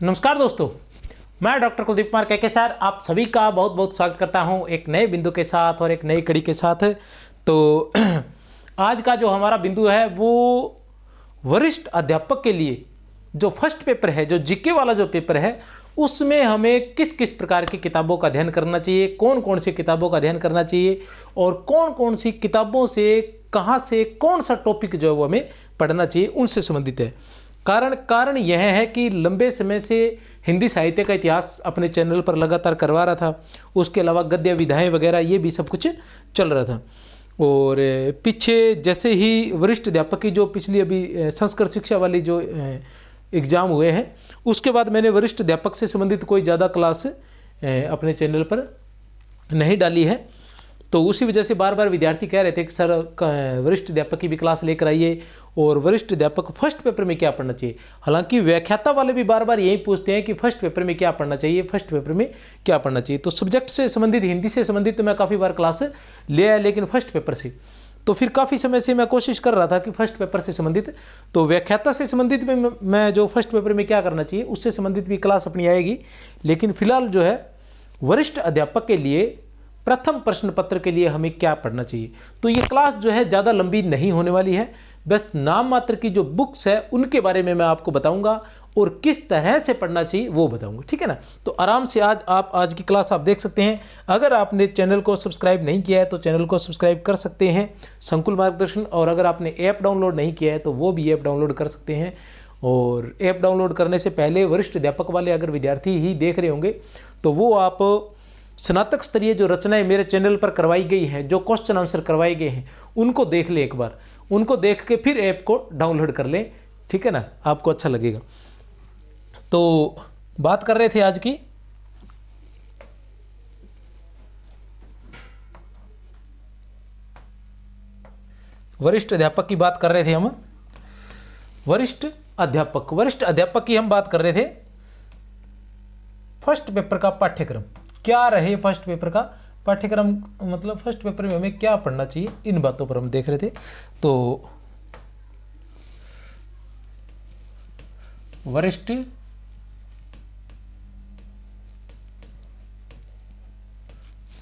नमस्कार दोस्तों, मैं डॉक्टर कुलदीप कुमार के सर आप सभी का बहुत बहुत स्वागत करता हूं एक नए बिंदु के साथ और एक नई कड़ी के साथ। तो आज का जो हमारा बिंदु है वो वरिष्ठ अध्यापक के लिए जो फर्स्ट पेपर है, जो जीके वाला जो पेपर है, उसमें हमें किस किस प्रकार की किताबों का अध्ययन करना चाहिए, कौन कौन सी किताबों का अध्ययन करना चाहिए और कौन कौन सी किताबों से कहाँ से कौन सा टॉपिक जो है वो हमें पढ़ना चाहिए, उनसे संबंधित है। कारण यह है कि लंबे समय से हिंदी साहित्य का इतिहास अपने चैनल पर लगातार करवा रहा था। उसके अलावा गद्य विधाएं वगैरह ये भी सब कुछ चल रहा था। और पीछे जैसे ही वरिष्ठ अध्यापक की जो पिछली अभी संस्कृत शिक्षा वाली जो एग्ज़ाम हुए हैं, उसके बाद मैंने वरिष्ठ अध्यापक से संबंधित कोई ज़्यादा क्लास अपने चैनल पर नहीं डाली है। तो उसी वजह से बार बार विद्यार्थी कह रहे थे कि सर वरिष्ठ अध्यापक की भी क्लास लेकर आइए और वरिष्ठ अध्यापक फर्स्ट पेपर में क्या पढ़ना चाहिए। हालांकि व्याख्याता वाले भी बार बार यही पूछते हैं कि फर्स्ट पेपर में क्या पढ़ना चाहिए, फर्स्ट पेपर में क्या पढ़ना चाहिए। तो सब्जेक्ट से संबंधित, हिंदी से संबंधित तो मैं काफ़ी बार क्लास ले आया, लेकिन फर्स्ट पेपर से तो फिर काफ़ी समय से मैं कोशिश कर रहा था कि फर्स्ट पेपर से संबंधित, तो व्याख्याता से संबंधित में मैं जो फर्स्ट पेपर में क्या करना चाहिए उससे संबंधित भी क्लास अपनी आएगी। लेकिन फिलहाल जो है वरिष्ठ अध्यापक के लिए प्रथम प्रश्न पत्र के लिए हमें क्या पढ़ना चाहिए, तो ये क्लास जो है ज़्यादा लंबी नहीं होने वाली है। बस नाम मात्र की जो बुक्स है उनके बारे में मैं आपको बताऊंगा और किस तरह से पढ़ना चाहिए वो बताऊंगा, ठीक है ना। तो आराम से आज की क्लास आप देख सकते हैं। अगर आपने चैनल को सब्सक्राइब नहीं किया है तो चैनल को सब्सक्राइब कर सकते हैं, संकुल मार्गदर्शन। और अगर आपने ऐप डाउनलोड नहीं किया है तो वो भी ऐप डाउनलोड कर सकते हैं। और ऐप डाउनलोड करने से पहले वरिष्ठ अध्यापक वाले अगर विद्यार्थी ही देख रहे होंगे तो वो आप स्नातक स्तरीय जो रचनाएं मेरे चैनल पर करवाई गई हैं, जो क्वेश्चन आंसर करवाए गए हैं, उनको देख ले एक बार, उनको देख के फिर ऐप को डाउनलोड कर लें, ठीक है ना, आपको अच्छा लगेगा। तो बात कर रहे थे आज की वरिष्ठ अध्यापक की बात कर रहे थे हम। वरिष्ठ अध्यापक की हम बात कर रहे थे। फर्स्ट पेपर का पाठ्यक्रम क्या रहे, फर्स्ट पेपर का पाठ्यक्रम मतलब फर्स्ट पेपर में हमें क्या पढ़ना चाहिए, इन बातों पर हम देख रहे थे। तो वरिष्ठ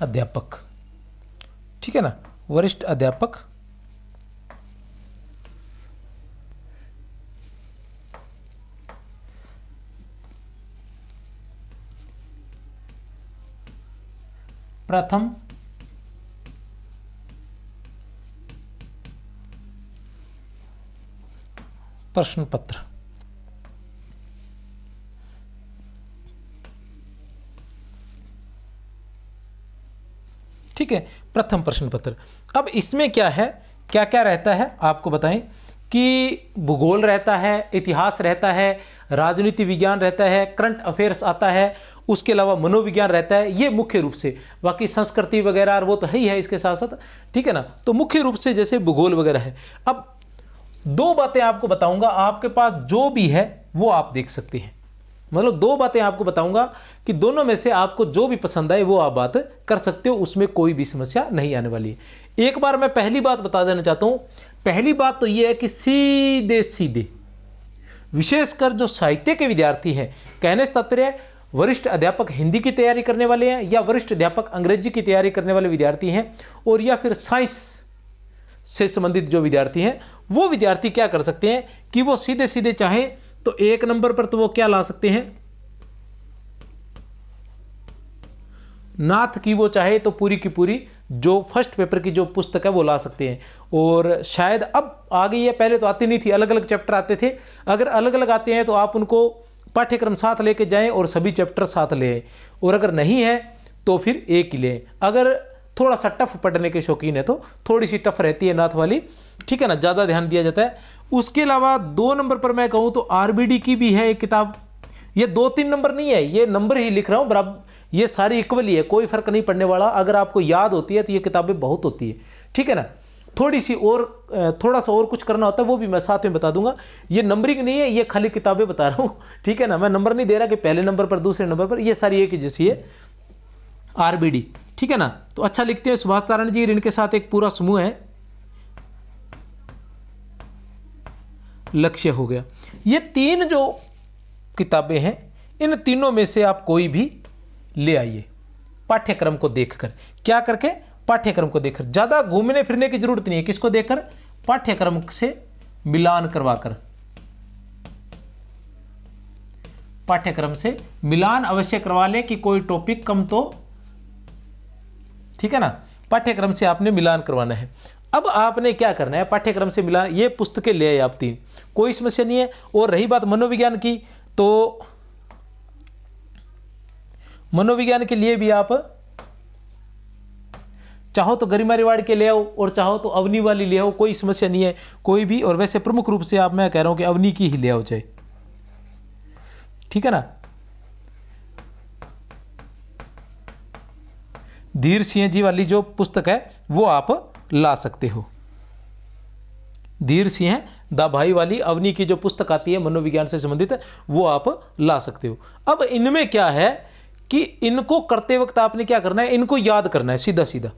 अध्यापक, ठीक है ना, वरिष्ठ अध्यापक प्रथम प्रश्न पत्र, ठीक है, प्रथम प्रश्न पत्र। अब इसमें क्या है, क्या क्या रहता है आपको बताएं कि भूगोल रहता है, इतिहास रहता है, राजनीति विज्ञान रहता है, करंट अफेयर्स आता है, उसके अलावा मनोविज्ञान रहता है, ये मुख्य रूप से। बाकी संस्कृति वगैरह वो तो है ही है इसके साथ साथ, ठीक है ना। तो मुख्य रूप से जैसे भूगोल वगैरह है। अब दो बातें आपको बताऊंगा, आपके पास जो भी है वो आप देख सकते हैं। मतलब दो बातें आपको बताऊंगा कि दोनों में से आपको जो भी पसंद आए वो आप बात कर सकते हो, उसमें कोई भी समस्या नहीं आने वाली है। एक बार मैं पहली बात बता देना चाहता हूं। पहली बात तो ये है कि सीधे सीधे विशेषकर जो साहित्य के विद्यार्थी हैं, कहने से तात्पर्य वरिष्ठ अध्यापक हिंदी की तैयारी करने वाले हैं या वरिष्ठ अध्यापक अंग्रेजी की तैयारी करने वाले विद्यार्थी हैं, और या फिर साइंस से संबंधित जो विद्यार्थी हैं, वो विद्यार्थी क्या कर सकते हैं कि वो सीधे सीधे चाहें तो एक नंबर पर तो वो क्या ला सकते हैं, नाथ की वो चाहे तो पूरी की पूरी जो फर्स्ट पेपर की जो पुस्तक है वो ला सकते हैं। और शायद अब आ गई है, पहले तो आती नहीं थी, अलग अलग चैप्टर आते थे। अगर अलग अलग आते हैं तो आप उनको पाठ्यक्रम साथ लेके जाएं और सभी चैप्टर साथ ले आए, और अगर नहीं है तो फिर एक ही लें। अगर थोड़ा सा टफ पढ़ने के शौकीन है तो थोड़ी सी टफ रहती है नाथ वाली, ठीक है ना, ज़्यादा ध्यान दिया जाता है। उसके अलावा 2 नंबर पर मैं कहूँ तो आरबीडी की भी है एक किताब। ये 2-3 नंबर नहीं है, ये नंबर ही लिख रहा हूँ बराबर, ये सारी इक्वली है, कोई फर्क नहीं पड़ने वाला। अगर आपको याद होती है तो ये किताबें बहुत होती है, ठीक है ना। थोड़ी सी और थोड़ा सा और कुछ करना होता है वो भी मैं साथ में बता दूंगा। ये नंबरिंग नहीं है, ये खाली किताबें बता रहा हूँ, ठीक है ना। मैं नंबर नहीं दे रहा कि पहले नंबर पर दूसरे नंबर पर, ये सारी एक ही जैसी है आरबीडी, ठीक है ना। तो अच्छा लिखते हैं सुभाष तारण जी, इनके साथ एक पूरा समूह है। लक्ष्य हो गया। ये 3 जो किताबें हैं इन तीनों में से आप कोई भी ले आइए पाठ्यक्रम को देखकर। क्या करके? पाठ्यक्रम को देखकर। ज़्यादा घूमने फिरने की जरूरत नहीं है। किसको देखकर? पाठ्यक्रम से मिलान करवाकर। पाठ्यक्रम से मिलान अवश्य करवा ले कि कोई टॉपिक कम तो, ठीक है ना। पाठ्यक्रम से आपने मिलान करवाना है। अब आपने क्या करना है? पाठ्यक्रम से मिलान, ये पुस्तकें ले आए आप 3, कोई समस्या नहीं है। और रही बात मनोविज्ञान की, तो मनोविज्ञान के लिए भी आप चाहो तो गरिमा रिवाड़ के ले आओ और चाहो तो अवनी वाली ले आओ, कोई समस्या नहीं है कोई भी। और वैसे प्रमुख रूप से आप, मैं कह रहा हूं कि अवनी की ही ले आओ चाहे, ठीक है ना। धीर सिंह जी वाली जो पुस्तक है वो आप ला सकते हो। धीर सिंह दा भाई वाली अवनी की जो पुस्तक आती है मनोविज्ञान से संबंधित, वो आप ला सकते हो। अब इनमें क्या है कि इनको करते वक्त आपने क्या करना है? इनको याद करना है सीधा सीधा।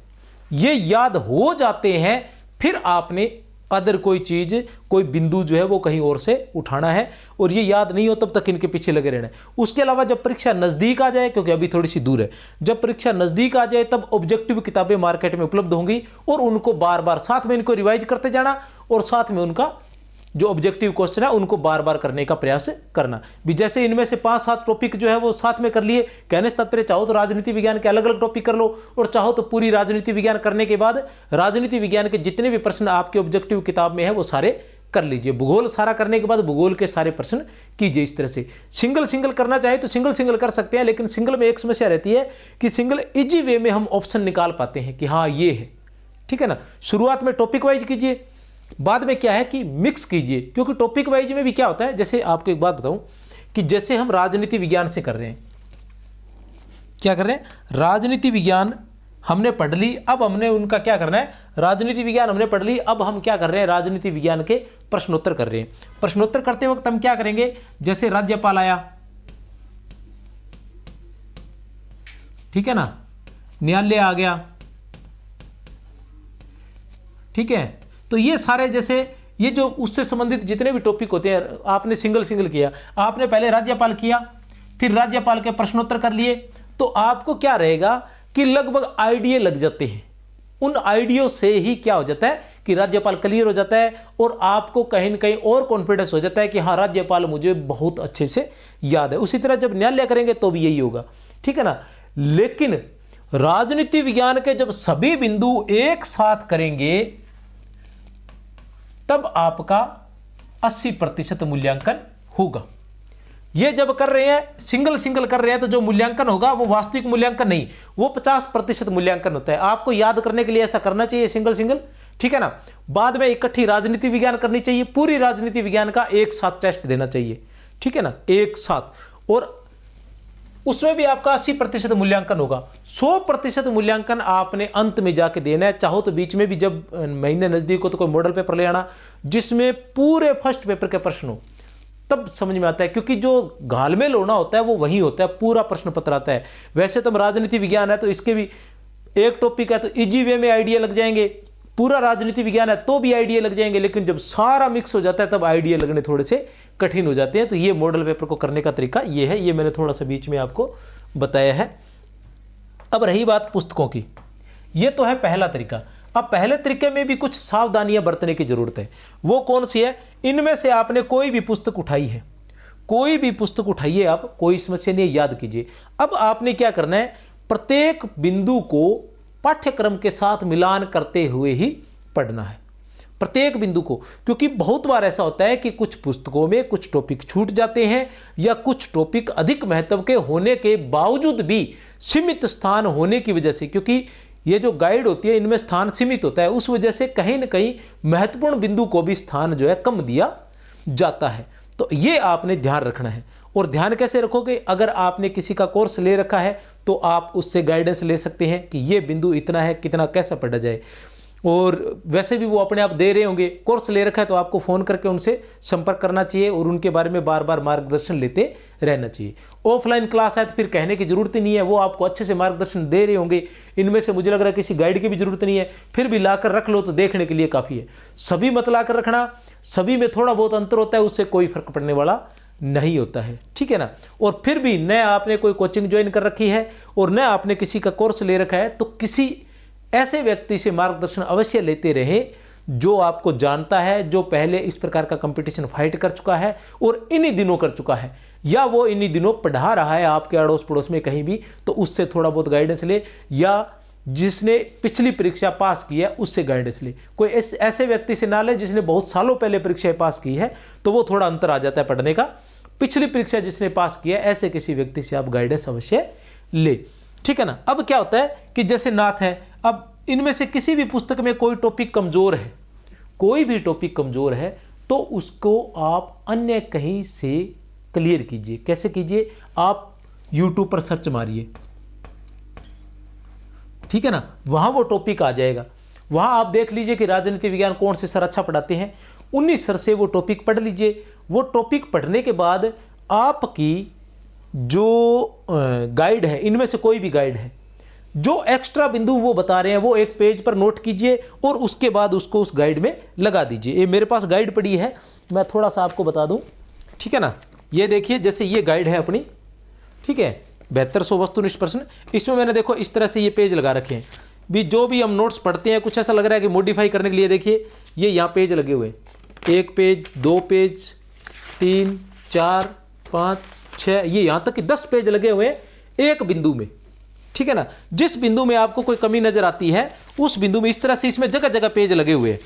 ये याद हो जाते हैं, फिर आपने अदर कोई चीज, कोई बिंदु जो है वो कहीं और से उठाना है। और ये याद नहीं हो तब तक इनके पीछे लगे रहना है। उसके अलावा जब परीक्षा नजदीक आ जाए, क्योंकि अभी थोड़ी सी दूर है, जब परीक्षा नजदीक आ जाए तब ऑब्जेक्टिव किताबें मार्केट में उपलब्ध होंगी और उनको बार बार साथ में इनको रिवाइज करते जाना और साथ में उनका जो ऑब्जेक्टिव क्वेश्चन है उनको बार बार करने का प्रयास करना भी। जैसे इनमें से 5-7 टॉपिक जो है वो साथ में कर लिए, कहने से तात्पर्य चाहो तो राजनीति विज्ञान के अलग अलग टॉपिक कर लो और चाहो तो पूरी राजनीति विज्ञान करने के बाद राजनीति विज्ञान के जितने भी प्रश्न आपके ऑब्जेक्टिव किताब में है वो सारे कर लीजिए। भूगोल सारा करने के बाद भूगोल के सारे प्रश्न कीजिए। इस तरह से सिंगल सिंगल करना चाहे तो सिंगल सिंगल कर सकते हैं, लेकिन सिंगल में एक समस्या रहती है कि सिंगल इजी वे में हम ऑप्शन निकाल पाते हैं कि हाँ ये है, ठीक है ना। शुरुआत में टॉपिक वाइज कीजिए, बाद में क्या है कि मिक्स कीजिए। क्योंकि टॉपिक वाइज में भी क्या होता है, जैसे आपको एक बात बताऊं कि जैसे हम राजनीति विज्ञान से कर रहे हैं, क्या कर रहे हैं? राजनीति विज्ञान हमने पढ़ ली, अब हमने उनका क्या करना है? राजनीति विज्ञान हमने पढ़ ली, अब हम क्या कर रहे हैं? राजनीति विज्ञान के प्रश्नोत्तर कर रहे हैं। प्रश्नोत्तर करते वक्त हम क्या करेंगे? जैसे राज्यपाल आया, ठीक है ना, न्यायालय आ गया, ठीक है। तो ये सारे जैसे ये जो उससे संबंधित जितने भी टॉपिक होते हैं आपने सिंगल सिंगल किया। आपने पहले राज्यपाल किया, फिर राज्यपाल के प्रश्नोत्तर कर लिए, तो आपको क्या रहेगा कि लगभग आइडिया लग जाते हैं। उन आइडियो से ही क्या हो जाता है कि राज्यपाल क्लियर हो जाता है और आपको कहीं न कहीं और कॉन्फिडेंस हो जाता है कि हाँ राज्यपाल मुझे बहुत अच्छे से याद है। उसी तरह जब न्यायालय करेंगे तो भी यही होगा, ठीक है ना। लेकिन राजनीति विज्ञान के जब सभी बिंदु एक साथ करेंगे तब आपका 80% मूल्यांकन होगा। ये जब कर रहे हैं सिंगल सिंगल कर रहे हैं तो जो मूल्यांकन होगा वो वास्तविक मूल्यांकन नहीं, वो 50% मूल्यांकन होता है। आपको याद करने के लिए ऐसा करना चाहिए सिंगल सिंगल, ठीक है ना। बाद में इकट्ठी राजनीति विज्ञान करनी चाहिए, पूरी राजनीति विज्ञान का एक साथ टेस्ट देना चाहिए, ठीक है ना, एक साथ। और उसमें भी आपका 80% मूल्यांकन होगा। 100% मूल्यांकन आपने अंत में जाके देना है। चाहो तो बीच में भी जब महीने नजदीक हो तो कोई मॉडल पेपर ले आना जिसमें पूरे फर्स्ट पेपर के प्रश्न हो, तब समझ में आता है। क्योंकि जो घालमेल होना होता है वो वही होता है, पूरा प्रश्न पत्र आता है। वैसे तो राजनीति विज्ञान है तो इसके भी एक टॉपिक है तो इजी वे में आइडिया लग जाएंगे, पूरा राजनीति विज्ञान है तो भी आइडिया लग जाएंगे, लेकिन जब सारा मिक्स हो जाता है तब आइडिया लगने थोड़े से कठिन हो जाते हैं। तो ये मॉडल पेपर को करने का तरीका ये है, ये मैंने थोड़ा सा बीच में आपको बताया है। अब रही बात पुस्तकों की, ये तो है पहला तरीका। अब पहले तरीके में भी कुछ सावधानियां बरतने की जरूरत है। वो कौन सी है? इनमें से आपने कोई भी पुस्तक उठाई है, कोई भी पुस्तक उठाइए आप, कोई समस्या नहीं है, याद कीजिए। अब आपने क्या करना है? प्रत्येक बिंदु को पाठ्यक्रम के साथ मिलान करते हुए ही पढ़ना है, प्रत्येक बिंदु को। क्योंकि बहुत बार ऐसा होता है कि कुछ पुस्तकों में कुछ टॉपिक छूट जाते हैं या कुछ टॉपिक अधिक महत्व के होने के बावजूद भी सीमित स्थान होने की वजह से, क्योंकि ये जो गाइड होती है इनमें स्थान सीमित होता है, उस वजह से कहीं ना कहीं महत्वपूर्ण बिंदु को भी स्थान जो है कम दिया जाता है। तो ये आपने ध्यान रखना है। और ध्यान कैसे रखोगे? अगर आपने किसी का कोर्स ले रखा है तो आप उससे गाइडेंस ले सकते हैं कि ये बिंदु इतना है, कितना कैसा पढ़ा जाए। और वैसे भी वो अपने आप दे रहे होंगे, कोर्स ले रखा है तो आपको फ़ोन करके उनसे संपर्क करना चाहिए और उनके बारे में बार बार मार्गदर्शन लेते रहना चाहिए। ऑफलाइन क्लास है तो फिर कहने की ज़रूरत ही नहीं है, वो आपको अच्छे से मार्गदर्शन दे रहे होंगे। इनमें से मुझे लग रहा है किसी गाइड की भी ज़रूरत नहीं है, फिर भी लाकर रख लो तो देखने के लिए काफ़ी है। सभी मत लाकर रखना, सभी में थोड़ा बहुत अंतर होता है, उससे कोई फर्क पड़ने वाला नहीं होता है, ठीक है ना। और फिर भी न आपने कोई कोचिंग ज्वाइन कर रखी है और न आपने किसी का कोर्स ले रखा है, तो किसी ऐसे व्यक्ति से मार्गदर्शन अवश्य लेते रहे जो आपको जानता है, जो पहले इस प्रकार का कंपटीशन फाइट कर चुका है और इन्हीं दिनों कर चुका है, या वो इन्हीं दिनों पढ़ा रहा है आपके अड़ोस पड़ोस में कहीं भी, तो उससे थोड़ा बहुत गाइडेंस ले, या जिसने पिछली परीक्षा पास की है उससे गाइडेंस ले। कोई ऐसे व्यक्ति से ना ले जिसने बहुत सालों पहले परीक्षा पास की है, तो वो थोड़ा अंतर आ जाता है पढ़ने का। पिछली परीक्षा जिसने पास की है, ऐसे किसी व्यक्ति से आप गाइडेंस अवश्य ले, ठीक है ना। अब क्या होता है कि जैसे नाथ है, अब इनमें से किसी भी पुस्तक में कोई टॉपिक कमजोर है, कोई भी टॉपिक कमजोर है, तो उसको आप अन्य कहीं से क्लियर कीजिए। कैसे कीजिए? आप YouTube पर सर्च मारिए, ठीक है ना, वहां वो टॉपिक आ जाएगा। वहां आप देख लीजिए कि राजनीति विज्ञान कौन से सर अच्छा पढ़ाते हैं, उन्हीं सर से वो टॉपिक पढ़ लीजिए। वो टॉपिक पढ़ने के बाद आपकी जो गाइड है, इनमें से कोई भी गाइड है, जो एक्स्ट्रा बिंदु वो बता रहे हैं, वो एक पेज पर नोट कीजिए और उसके बाद उसको उस गाइड में लगा दीजिए। ये मेरे पास गाइड पड़ी है, मैं थोड़ा सा आपको बता दूं, ठीक है ना। ये देखिए, जैसे ये गाइड है अपनी, ठीक है, 7200 वस्तुनिष्ठ प्रश्न। इसमें मैंने देखो इस तरह से ये पेज लगा रखे हैं भी। जो भी हम नोट्स पढ़ते हैं, कुछ ऐसा लग रहा है कि मॉडिफाई करने के लिए, देखिए ये यहाँ पेज लगे हुए, 1 पेज, 2 पेज, 3, 4, 5, 6, ये यहाँ तक कि 10 पेज लगे हुए एक बिंदु में, ठीक है ना। जिस बिंदु में आपको कोई कमी नजर आती है, उस बिंदु में इस तरह से इसमें जगह जगह पेज लगे हुए हैं।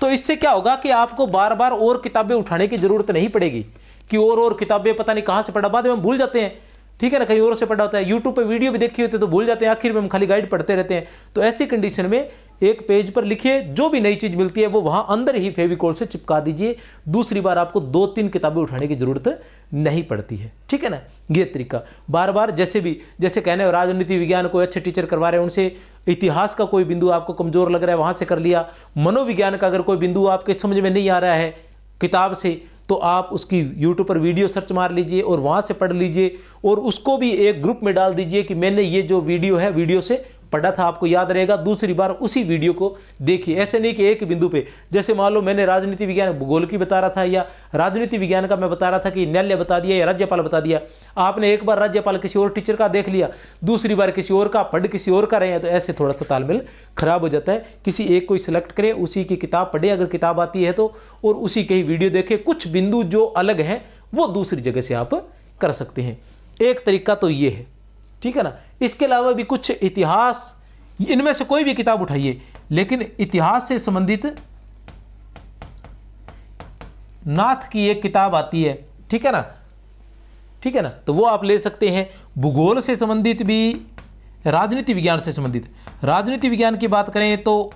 तो इससे क्या होगा कि आपको बार बार और किताबें उठाने की जरूरत नहीं पड़ेगी कि और किताबें पता नहीं कहां से पढ़ा, बाद में हम भूल जाते हैं, ठीक है ना, कहीं और से पढ़ा होता है, यूट्यूब पे वीडियो भी देखी होती है तो भूल जाते हैं, आखिर में हम खाली गाइड पढ़ते रहते हैं। तो ऐसी कंडीशन में एक पेज पर लिखिए, जो भी नई चीज मिलती है वो वहां अंदर ही फेविकोल से चिपका दीजिए। दूसरी बार आपको 2-3 किताबें उठाने की जरूरत नहीं पड़ती है, ठीक है ना। ये तरीका बार बार, जैसे कहने राजनीति विज्ञान को अच्छे टीचर करवा रहे हैं, उनसे इतिहास का कोई बिंदु आपको कमजोर लग रहा है, वहां से कर लिया। मनोविज्ञान का अगर कोई बिंदु आपके समझ में नहीं आ रहा है किताब से, तो आप उसकी YouTube पर वीडियो सर्च मार लीजिए और वहाँ से पढ़ लीजिए, और उसको भी एक ग्रुप में डाल दीजिए कि मैंने ये जो वीडियो है, वीडियो से पढ़ा था, आपको याद रहेगा। दूसरी बार उसी वीडियो को देखिए। ऐसे नहीं कि एक बिंदु पे, जैसे मान लो मैंने राजनीति विज्ञान भूगोल की बता रहा था, या राजनीति विज्ञान का मैं बता रहा था कि न्यायालय बता दिया या राज्यपाल बता दिया, आपने एक बार राज्यपाल किसी और टीचर का देख लिया, दूसरी बार किसी और का, पढ़ किसी और का रहे हैं, तो ऐसे थोड़ा सा तालमेल खराब हो जाता है। किसी एक को सिलेक्ट करें, उसी की किताब पढ़े अगर किताब आती है तो, और उसी के ही वीडियो देखें। कुछ बिंदु जो अलग हैं वो दूसरी जगह से आप कर सकते हैं। एक तरीका तो ये है, ठीक है ना। इसके अलावा भी कुछ इतिहास, इनमें से कोई भी किताब उठाइए, लेकिन इतिहास से संबंधित नाथ की एक किताब आती है, ठीक है ना, ठीक है ना, तो वो आप ले सकते हैं। भूगोल से संबंधित भी, राजनीति विज्ञान से संबंधित, राजनीति विज्ञान की बात करें तो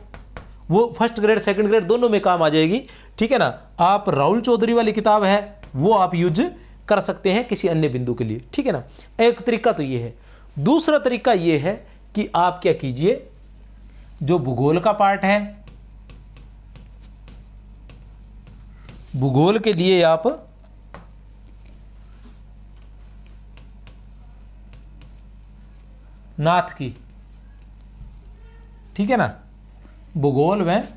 वो फर्स्ट ग्रेड सेकंड ग्रेड दोनों में काम आ जाएगी, ठीक है ना। आप राहुल चौधरी वाली किताब है वो आप यूज कर सकते हैं किसी अन्य बिंदु के लिए, ठीक है ना। एक तरीका तो ये है। दूसरा तरीका ये है कि आप क्या कीजिए, जो भूगोल का पार्ट है, भूगोल के लिए आप नाथ की, ठीक है ना, भूगोल में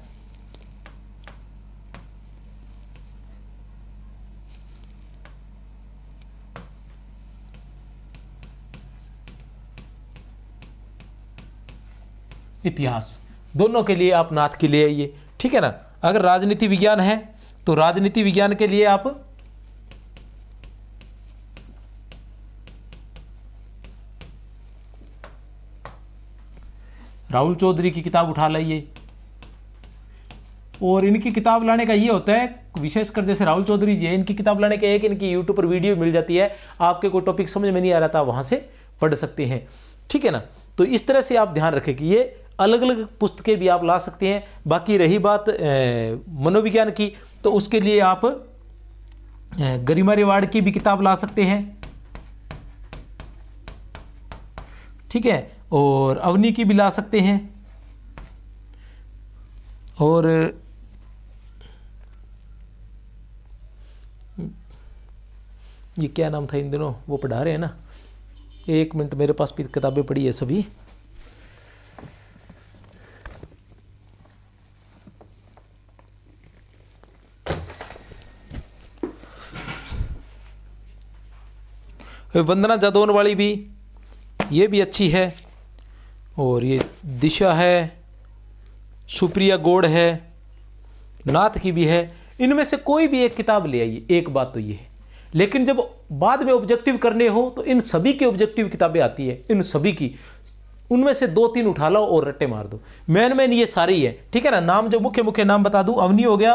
इतिहास, दोनों के लिए आप नाथ की ले आइए, ठीक है ना। अगर राजनीति विज्ञान है तो राजनीति विज्ञान के लिए आप राहुल चौधरी की किताब उठा लाइए। और इनकी किताब लाने का ये होता है, विशेषकर जैसे राहुल चौधरी जी है, इनकी किताब लाने का एक, इनकी यूट्यूब पर वीडियो मिल जाती है, आपके कोई टॉपिक समझ में नहीं आ रहा था वहां से पढ़ सकते हैं, ठीक है ना। तो इस तरह से आप ध्यान रखें कि ये अलग अलग पुस्तकें भी आप ला सकते हैं। बाकी रही बात मनोविज्ञान की, तो उसके लिए आप गरिमा रिवाड़ की भी किताब ला सकते हैं, ठीक है, और अवनी की भी ला सकते हैं, और ये क्या नाम था इन दिनों वो पढ़ा रहे हैं ना, 1 मिनट, मेरे पास भी किताबें पड़ी है सभी। वंदना जादौन वाली भी, ये भी अच्छी है। और ये दिशा है, सुप्रिया गौड़ है, नाथ की भी है। इनमें से कोई भी एक किताब ले आइए, एक बात तो ये है। लेकिन जब बाद में ऑब्जेक्टिव करने हो तो इन सभी की ऑब्जेक्टिव किताबें आती है, इन सभी की, उनमें से 2-3 उठा लो और रट्टे मार दो। मेन ये सारी है, ठीक है ना। नाम जो मुख्य मुख्य नाम बता दूं, अवनी हो गया,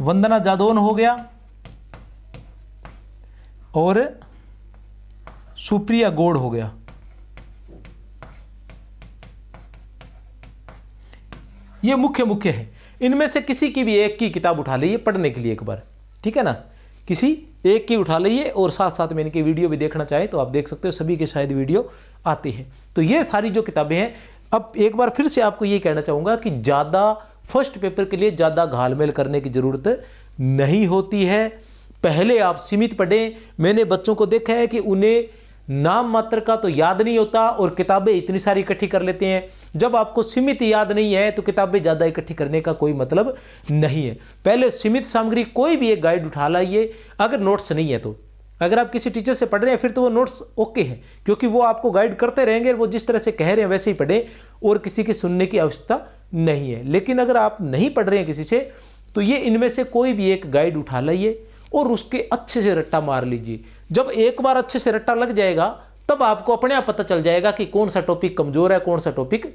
वंदना जादौन हो गया, और सुप्रिया गौड़ हो गया। ये मुख्य मुख्य है। इनमें से किसी की भी एक की किताब उठा लीजिए पढ़ने के लिए एक बार, ठीक है ना। किसी एक की उठा लीजिए और साथ साथ में इनकी वीडियो भी देखना चाहे तो आप देख सकते हो, सभी के शायद वीडियो आते हैं। तो ये सारी जो किताबें हैं, अब एक बार फिर से आपको ये कहना चाहूँगा कि ज़्यादा फर्स्ट पेपर के लिए ज़्यादा घालमेल करने की ज़रूरत नहीं होती है। पहले आप सीमित पढ़ें। मैंने बच्चों को देखा है कि उन्हें नाम मात्र का तो याद नहीं होता और किताबें इतनी सारी इकट्ठी कर लेते हैं। जब आपको सीमित याद नहीं है तो किताबें ज़्यादा इकट्ठी करने का कोई मतलब नहीं है। पहले सीमित सामग्री कोई भी एक गाइड उठा लाइए, अगर नोट्स नहीं है तो। अगर आप किसी टीचर से पढ़ रहे हैं फिर तो वो नोट्स ओके है, क्योंकि वो आपको गाइड करते रहेंगे, वो जिस तरह से कह रहे हैं वैसे ही पढ़ें और किसी की सुनने की आवश्यकता नहीं है। लेकिन अगर आप नहीं पढ़ रहे हैं किसी से, तो ये इनमें से कोई भी एक गाइड उठा लाइए और उसके अच्छे से रट्टा मार लीजिए। जब एक बार अच्छे से रट्टा लग जाएगा तब आपको अपने आप पता चल जाएगा कि कौन सा टॉपिक कमजोर है, कौन सा टॉपिक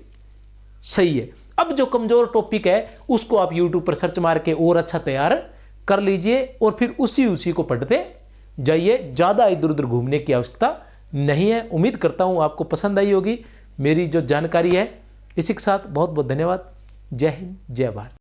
सही है। अब जो कमजोर टॉपिक है उसको आप यूट्यूब पर सर्च मार के और अच्छा तैयार कर लीजिए और फिर उसी को पढ़ते जाइए। ज़्यादा इधर उधर घूमने की आवश्यकता नहीं है। उम्मीद करता हूँ आपको पसंद आई होगी मेरी जो जानकारी है। इसी के साथ बहुत बहुत धन्यवाद। जय हिंद, जय भारत।